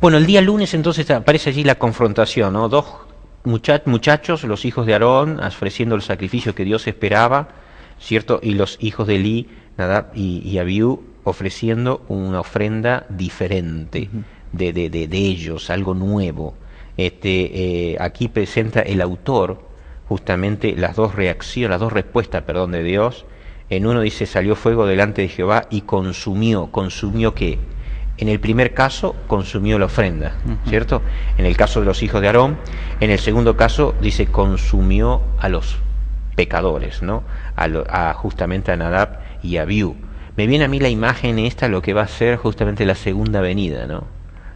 Bueno, el día lunes entonces aparece allí la confrontación, ¿no? Dos muchachos, los hijos de Aarón, ofreciendo el sacrificio que Dios esperaba, ¿cierto? Y los hijos de Elí, Nadab y Abiú, ofreciendo una ofrenda diferente de ellos, algo nuevo. Aquí presenta el autor justamente las dos reacciones, las dos respuestas, de Dios. En uno dice, salió fuego delante de Jehová y consumió. ¿Consumió qué? En el primer caso, consumió la ofrenda, ¿cierto? En el caso de los hijos de Aarón. En el segundo caso, dice, consumió a los pecadores, ¿no? Justamente a Nadab y a Abiú. Me viene a mí la imagen esta, lo que va a ser justamente la segunda venida, ¿no?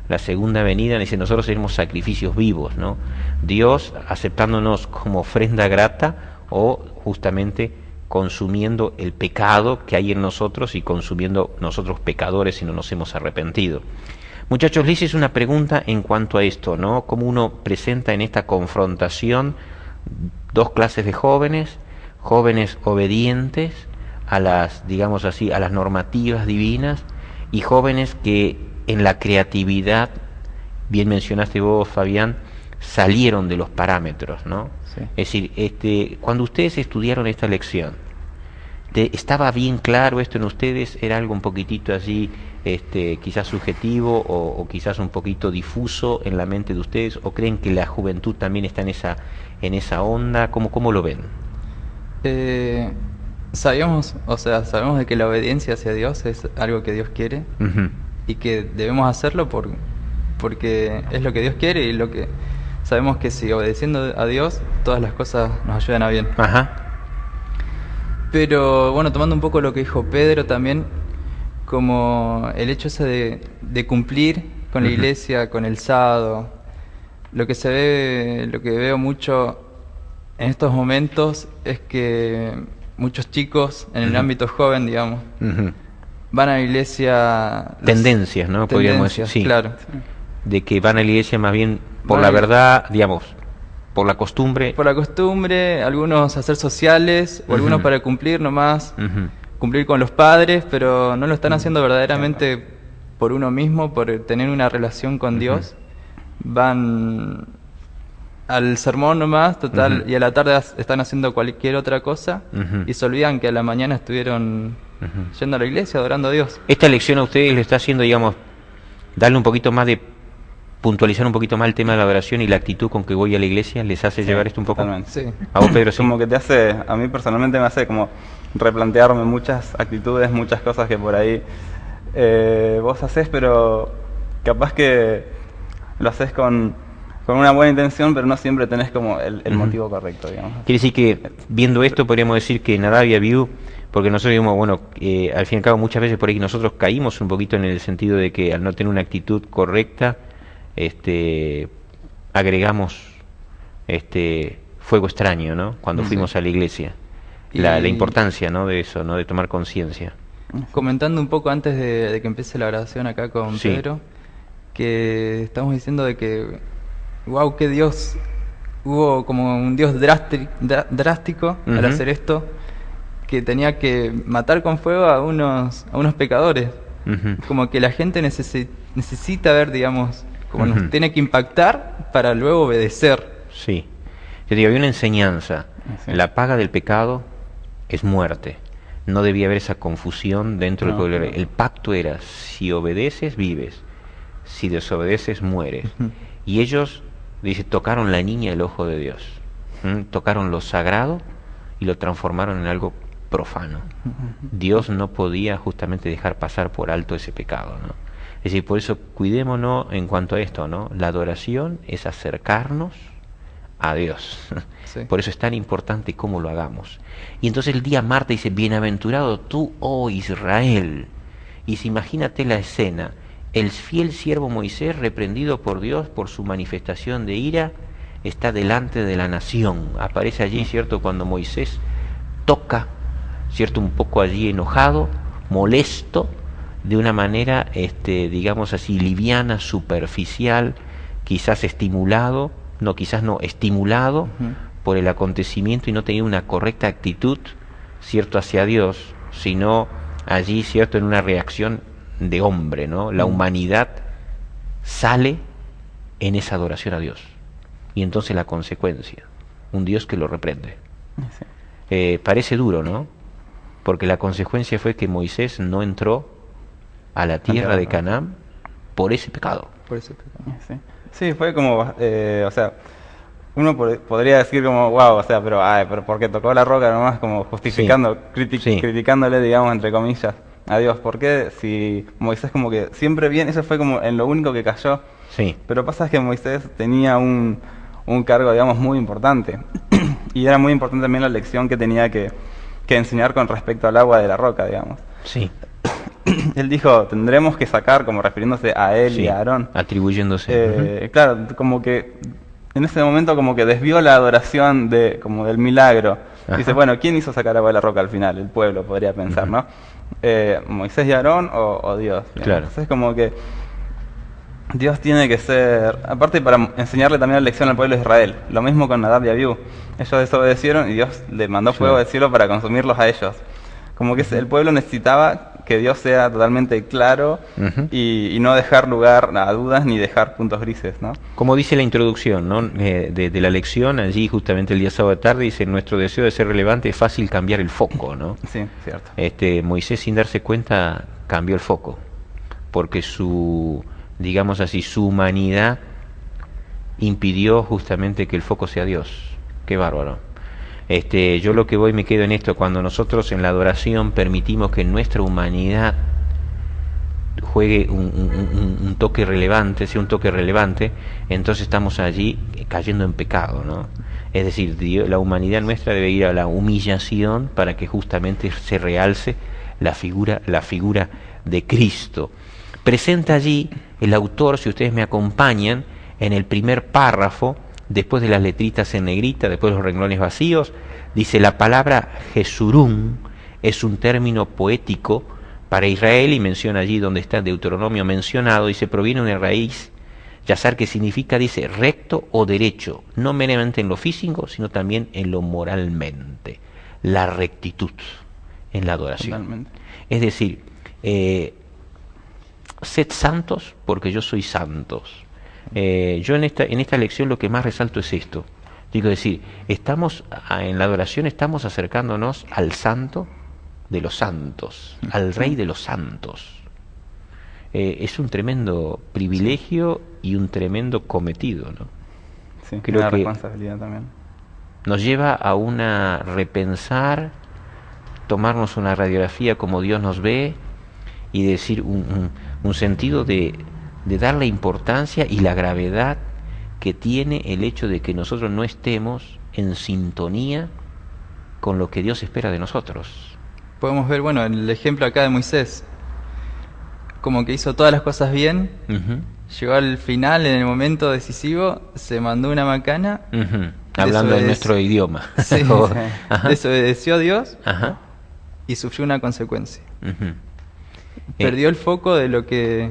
La segunda venida, dice, nosotros seremos sacrificios vivos, ¿no? Dios aceptándonos como ofrenda grata o justamente consumiendo el pecado que hay en nosotros y consumiendo nosotros pecadores si no nos hemos arrepentido. Muchachos, les hice una pregunta en cuanto a esto, ¿no? Cómo uno presenta en esta confrontación dos clases de jóvenes obedientes a las, digamos así, a las normativas divinas, y jóvenes que en la creatividad, bien mencionaste vos, Fabián, salieron de los parámetros, ¿no? Sí. Es decir, cuando ustedes estudiaron esta lección, ¿estaba bien claro esto en ustedes? ¿Era algo un poquitito así, quizás subjetivo o quizás un poquito difuso en la mente de ustedes? ¿O creen que la juventud también está en esa onda? ¿Cómo lo ven? Sabemos de que la obediencia hacia Dios es algo que Dios quiere y que debemos hacerlo porque es lo que Dios quiere, y lo que sabemos que si obedeciendo a Dios todas las cosas nos ayudan a bien. Pero bueno, tomando un poco lo que dijo Pedro también, como el hecho ese de cumplir con la iglesia, con el sábado, lo que veo mucho en estos momentos es que muchos chicos en el ámbito joven, digamos, van a la iglesia... Tendencias, ¿no? Podríamos decir, sí. Claro. De que van a la iglesia más bien por la verdad, digamos, por la costumbre. Por la costumbre, algunos a ser sociales, o algunos para cumplir nomás, cumplir con los padres, pero no lo están haciendo verdaderamente por uno mismo, por tener una relación con Dios. Van al sermón nomás, total, y a la tarde están haciendo cualquier otra cosa, y se olvidan que a la mañana estuvieron yendo a la iglesia, adorando a Dios. Esta lección a ustedes le está haciendo, digamos, darle un poquito más de... puntualizar un poquito más el tema de la adoración y la actitud con que voy a la iglesia, ¿les hace llevar esto un poco? Totalmente. Sí. A vos, Pedro, sí. Como que a mí personalmente me hace como replantearme muchas actitudes, muchas cosas que por ahí vos hacés, pero capaz que lo haces con una buena intención, pero no siempre tenés como el motivo correcto, digamos. Quiere decir que, viendo esto, podríamos decir que Nadab y Abiú, porque nosotros digamos, bueno, al fin y al cabo muchas veces por ahí nosotros caímos un poquito en el sentido de que al no tener una actitud correcta, agregamos fuego extraño, ¿no? Cuando fuimos a la iglesia. La importancia, ¿no? De eso, ¿no? De tomar conciencia. Comentando un poco antes de que empiece la oración acá con Pedro, que estamos diciendo de que, wow, que Dios, hubo como un Dios drástico al hacer esto, que tenía que matar con fuego a unos pecadores. Como que la gente necesita ver, digamos, como nos tiene que impactar para luego obedecer. Sí. Yo digo, había una enseñanza. La paga del pecado es muerte. No debía haber esa confusión dentro del pueblo. El pacto era, si obedeces, vives. Si desobedeces, mueres. Y ellos, dice, tocaron la niña del ojo de Dios. Tocaron lo sagrado y lo transformaron en algo profano. Dios no podía justamente dejar pasar por alto ese pecado, ¿no? Es decir, por eso cuidémonos en cuanto a esto, ¿no? La adoración es acercarnos a Dios. Sí. Por eso es tan importante cómo lo hagamos. Y entonces el día martes dice, bienaventurado tú, oh Israel. Y si imagínate la escena, el fiel siervo Moisés, reprendido por Dios por su manifestación de ira, está delante de la nación. Aparece allí, ¿cierto? Cuando Moisés toca, ¿cierto? Un poco allí enojado, molesto, de una manera, digamos así, liviana, superficial, quizás estimulado, estimulado por el acontecimiento y no tenía una correcta actitud, ¿cierto?, hacia Dios, sino allí, ¿cierto?, en una reacción de hombre, ¿no? La humanidad sale en esa adoración a Dios. Y entonces la consecuencia, un Dios que lo reprende. Parece duro, ¿no? Porque la consecuencia fue que Moisés no entró a la tierra de Canaán por ese pecado. Por ese pecado. Sí, fue como, o sea, uno podría decir como, wow, o sea, pero porque tocó la roca nomás, como justificando, criticándole, digamos, entre comillas, a Dios. ¿Por qué si Moisés como que siempre bien, eso fue como en lo único que cayó? Sí. Pero pasa que Moisés tenía un cargo, digamos, muy importante. Y era muy importante también la lección que tenía que enseñar con respecto al agua de la roca, digamos. Sí. Él dijo, tendremos que sacar, como refiriéndose a él y a Aarón. Atribuyéndose. Claro, como que en ese momento como que desvió la adoración como del milagro. Ajá. Dice, bueno, ¿quién hizo sacar agua de la roca al final? El pueblo, podría pensar, ¿no? ¿Moisés y Aarón o Dios? Claro. Entonces como que Dios tiene que ser, aparte para enseñarle también la lección al pueblo de Israel, lo mismo con Nadab y Abiú. Ellos desobedecieron y Dios le mandó fuego del cielo para consumirlos a ellos. Como que el pueblo necesitaba que Dios sea totalmente claro y no dejar lugar a dudas ni dejar puntos grises, ¿no? Como dice la introducción, ¿no? de la lección, allí justamente el día sábado de tarde, dice, nuestro deseo de ser relevante es fácil cambiar el foco, ¿no? Sí, cierto. Moisés, sin darse cuenta, cambió el foco, porque digamos así, su humanidad impidió justamente que el foco sea Dios. Qué bárbaro. Yo lo que voy me quedo en esto, cuando nosotros en la adoración permitimos que nuestra humanidad juegue un toque relevante, sea un toque relevante, entonces estamos allí cayendo en pecado, ¿no? Es decir, la humanidad nuestra debe ir a la humillación para que justamente se realce la figura de Cristo. Presenta allí el autor, si ustedes me acompañan, en el primer párrafo, después de las letritas en negrita, después de los renglones vacíos, dice, la palabra Jesurún es un término poético para Israel, y menciona allí donde está Deuteronomio mencionado, dice, proviene de una raíz, yazar, que significa, dice, recto o derecho, no meramente en lo físico, sino también en lo moralmente, la rectitud en la adoración. Totalmente. Es decir, sed santos porque yo soy santos. Yo en esta lección lo que más resalto es esto. Digo, decir, en la adoración estamos acercándonos al santo de los santos, al rey de los santos. Es un tremendo privilegio y un tremendo cometido, ¿no? Sí, creo una que responsabilidad también. Nos lleva a repensar, tomarnos una radiografía como Dios nos ve y decir un sentido de darle importancia y la gravedad que tiene el hecho de que nosotros no estemos en sintonía con lo que Dios espera de nosotros. Podemos ver, bueno, el ejemplo acá de Moisés, como que hizo todas las cosas bien, llegó al final, en el momento decisivo, se mandó una macana, hablando de nuestro idioma. Sí, desobedeció a Dios y sufrió una consecuencia. Perdió el foco de lo que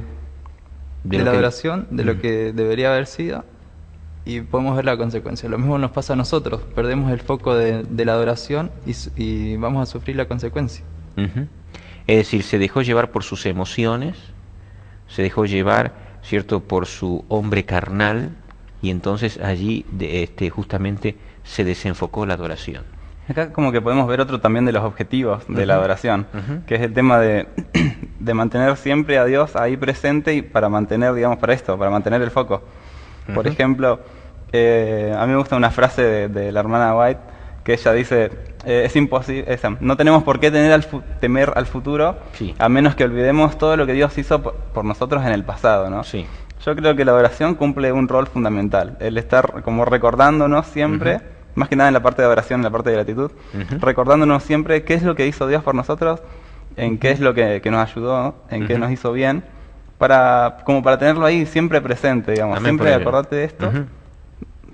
de la adoración, de lo que debería haber sido, y podemos ver la consecuencia. Lo mismo nos pasa a nosotros, perdemos el foco de la adoración y vamos a sufrir la consecuencia. Es decir, se dejó llevar por sus emociones, se dejó llevar, ¿cierto?, por su hombre carnal, y entonces allí justamente se desenfocó la adoración. Acá como que podemos ver otro también de los objetivos de la adoración, que es el tema de mantener siempre a Dios ahí presente, y para mantener, digamos, para mantener el foco. Por ejemplo, a mí me gusta una frase de la hermana White, que ella dice, es imposible, no tenemos por qué temer al futuro, a menos que olvidemos todo lo que Dios hizo por nosotros en el pasado, ¿no? Sí. Yo creo que la adoración cumple un rol fundamental, el estar como recordándonos siempre, más que nada en la parte de adoración, en la parte de gratitud, recordándonos siempre qué es lo que hizo Dios por nosotros, en qué es lo que nos ayudó, en qué nos hizo bien, como para tenerlo ahí siempre presente, digamos. Amén, siempre acordarte de esto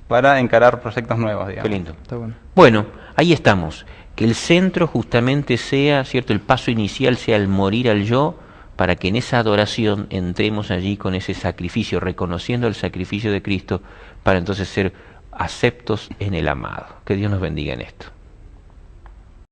para encarar proyectos nuevos, digamos. Qué lindo. Está bueno. Bueno, ahí estamos. Que el centro justamente sea, ¿cierto?, el paso inicial sea el morir al yo, para que en esa adoración entremos allí con ese sacrificio, reconociendo el sacrificio de Cristo, para entonces ser aceptos en el amado. Que Dios nos bendiga en esto.